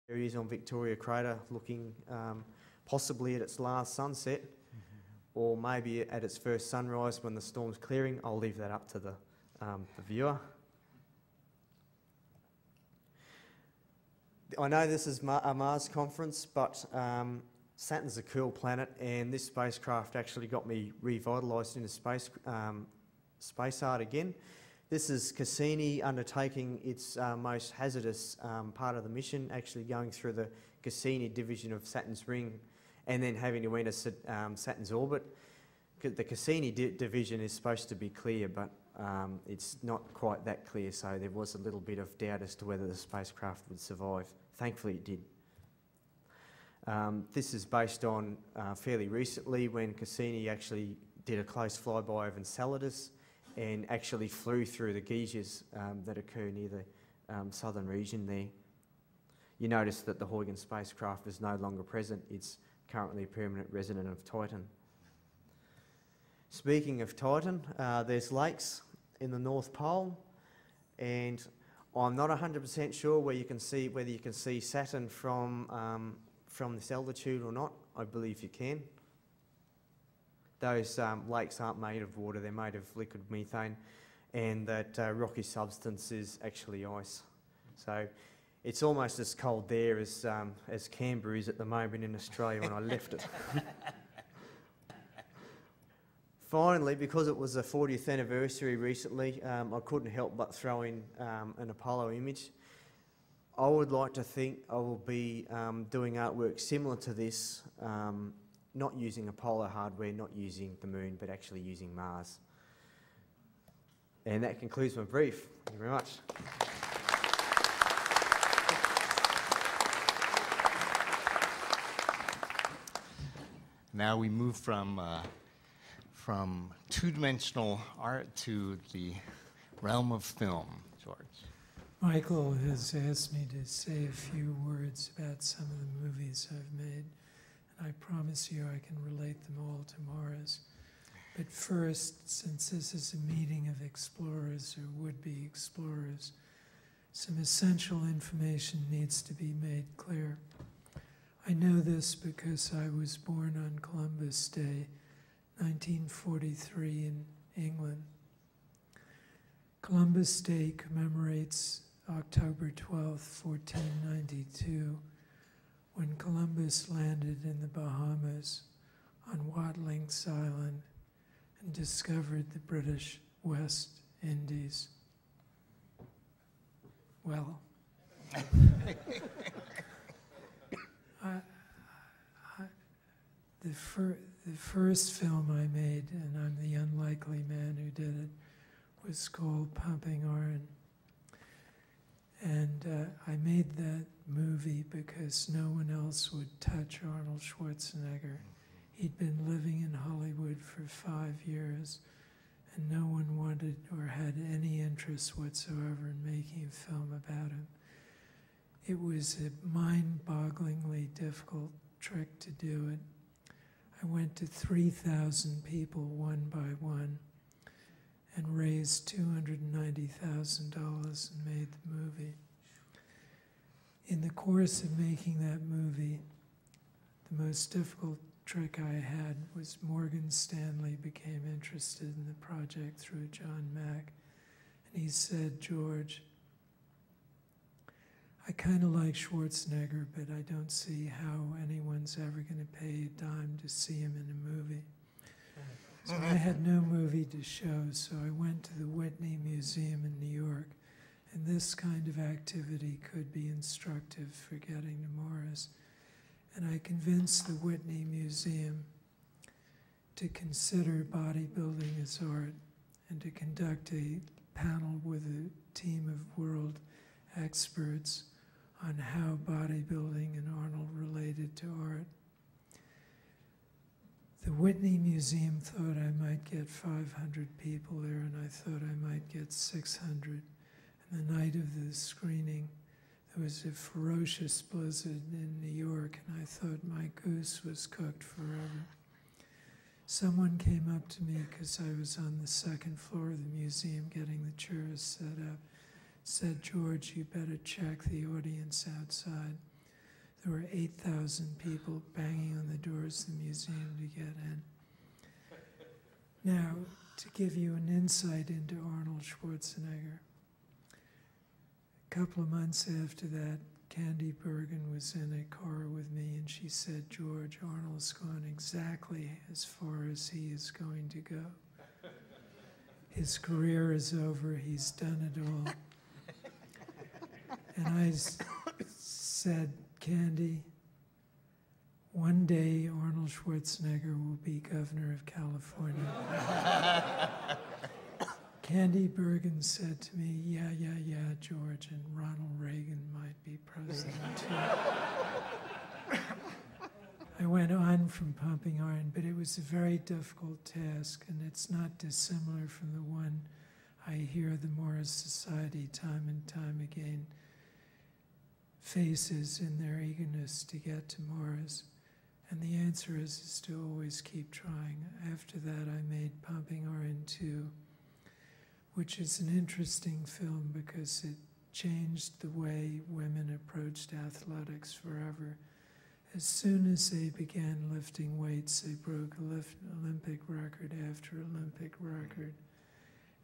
There it is on Victoria Crater, looking possibly at its last sunset, or maybe at its first sunrise when the storm's clearing. I'll leave that up to the viewer. I know this is a Mars conference, but Saturn's a cool planet, and this spacecraft actually got me revitalised into space art again. This is Cassini undertaking its most hazardous part of the mission, actually going through the Cassini division of Saturn's ring and then having to enter Saturn's orbit. The Cassini division is supposed to be clear, but it's not quite that clear, so there was a little bit of doubt as to whether the spacecraft would survive. Thankfully it did. This is based on fairly recently when Cassini actually did a close flyby over Enceladus and actually flew through the geysers that occur near the southern region there. You notice that the Huygens spacecraft is no longer present. It's currently a permanent resident of Titan. Speaking of Titan, there's lakes in the North Pole, and I'm not 100% sure whether you can see Saturn from this altitude or not. I believe you can. Those lakes aren't made of water, they're made of liquid methane, and that rocky substance is actually ice. So it's almost as cold there as Canberra is at the moment in Australia when I left it. Finally, because it was the 40th anniversary recently, I couldn't help but throw in an Apollo image. I would like to think I will be doing artwork similar to this, not using Apollo hardware, not using the moon, but actually using Mars. And that concludes my brief. Thank you very much. Now we move from two-dimensional art to the realm of film. George. Michael has asked me to say a few words about some of the movies I've made. I promise you I can relate them all to Mars. But first, since this is a meeting of explorers or would-be explorers, some essential information needs to be made clear. I know this because I was born on Columbus Day, 1943 in England. Columbus Day commemorates October 12, 1492, when Columbus landed in the Bahamas on Watlings Island and discovered the British West Indies. Well, the first film I made, and I'm the unlikely man who did it, was called Pumping Iron. And I made that movie because no one else would touch Arnold Schwarzenegger. He'd been living in Hollywood for 5 years, and no one wanted or had any interest whatsoever in making a film about him. It was a mind-bogglingly difficult trick to do it. I went to 3,000 people one by one and raised $290,000 and made the movie. In the course of making that movie, the most difficult trick I had was Morgan Stanley became interested in the project through John Mack, and he said, "George, I kind of like Schwarzenegger, but I don't see how anyone's ever going to pay a dime to see him in a movie." So I had no movie to show, so I went to the Whitney Museum in New York, and this kind of activity could be instructive for getting to Mars. And I convinced the Whitney Museum to consider bodybuilding as art and to conduct a panel with a team of world experts on how bodybuilding and Arnold related to art. The Whitney Museum thought I might get 500 people there, and I thought I might get 600. And the night of the screening, there was a ferocious blizzard in New York, and I thought my goose was cooked forever. Someone came up to me, because I was on the second floor of the museum getting the chairs set up, said, "George, you better check the audience outside." There were 8,000 people banging on the doors of the museum to get in. Now, to give you an insight into Arnold Schwarzenegger, a couple of months after that, Candy Bergen was in a car with me, and she said, "George, Arnold's gone exactly as far as he is going to go. His career is over, he's done it all." And I said, "Candy, one day Arnold Schwarzenegger will be governor of California." Candy Bergen said to me, yeah, George, and Ronald Reagan might be president too." I went on from pumping iron, but it was a very difficult task, and it's not dissimilar from the one I hear the Morris Society time and time again faces in their eagerness to get to Mars. And the answer is to always keep trying. After that, I made Pumping Iron 2, which is an interesting film because it changed the way women approached athletics forever. As soon as they began lifting weights, they broke Olympic record after Olympic record,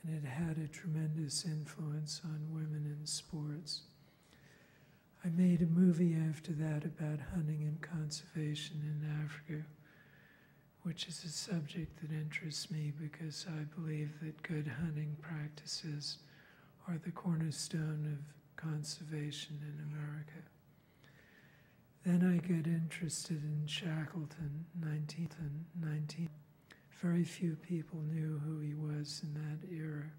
and it had a tremendous influence on women in sports. I made a movie after that about hunting and conservation in Africa, which is a subject that interests me because I believe that good hunting practices are the cornerstone of conservation in America. Then I got interested in Shackleton, 19. Very few people knew who he was in that era.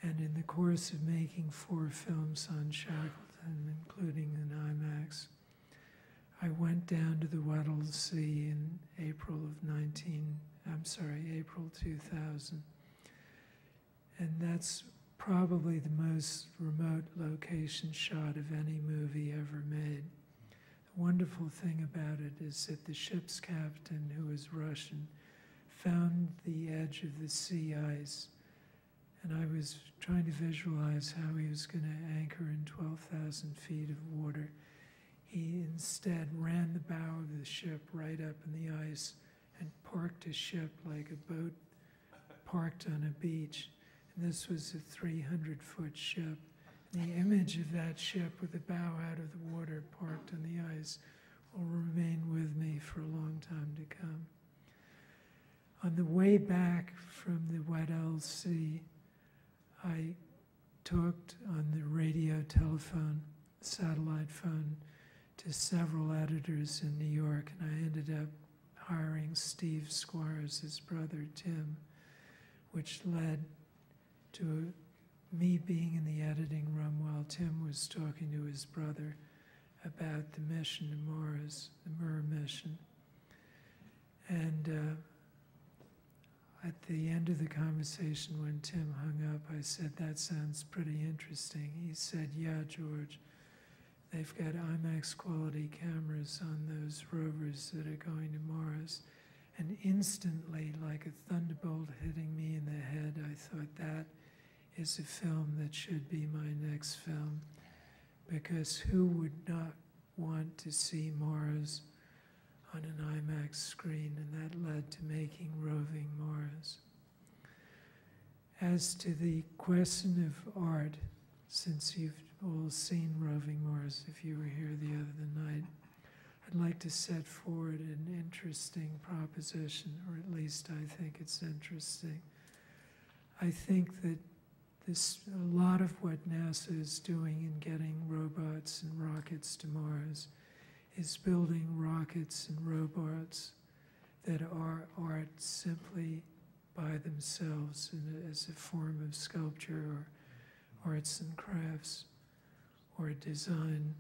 And in the course of making 4 films on Shackleton, including an IMAX, I went down to the Weddell Sea in April 2000. And that's probably the most remote location shot of any movie ever made. The wonderful thing about it is that the ship's captain, who was Russian, found the edge of the sea ice, and I was trying to visualize how he was going to anchor in 12,000 feet of water. He instead ran the bow of the ship right up in the ice and parked his ship like a boat parked on a beach. And this was a 300-foot ship. And the image of that ship with the bow out of the water parked on the ice will remain with me for a long time to come. On the way back from the Weddell Sea, I talked on the radio, telephone, satellite phone to several editors in New York, and I ended up hiring Steve Squires, his brother Tim, which led to me being in the editing room while Tim was talking to his brother about the mission to Mars, the Mir mission. And at the end of the conversation, when Tim hung up, I said, "That sounds pretty interesting." He said, "Yeah, George, they've got IMAX quality cameras on those rovers that are going to Mars." And instantly, like a thunderbolt hitting me in the head, I thought, that is a film that should be my next film, because who would not want to see Mars on an IMAX screen? And that led to making Roving Mars. As to the question of art, since you've all seen Roving Mars, if you were here the other night, I'd like to set forward an interesting proposition, or at least I think it's interesting. I think that a lot of what NASA is doing in getting robots and rockets to Mars is building rockets and robots that are art simply by themselves as a form of sculpture or arts and crafts or design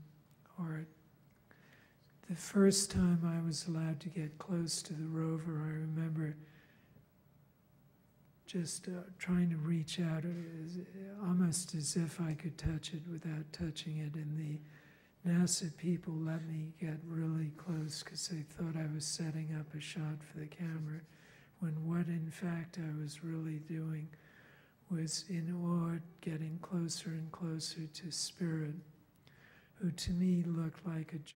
art. The first time I was allowed to get close to the rover, I remember just trying to reach out, almost as if I could touch it without touching it. And the NASA people let me get really close because they thought I was setting up a shot for the camera, when what in fact I was really doing was in awe, getting closer and closer to spirit. who to me looked like a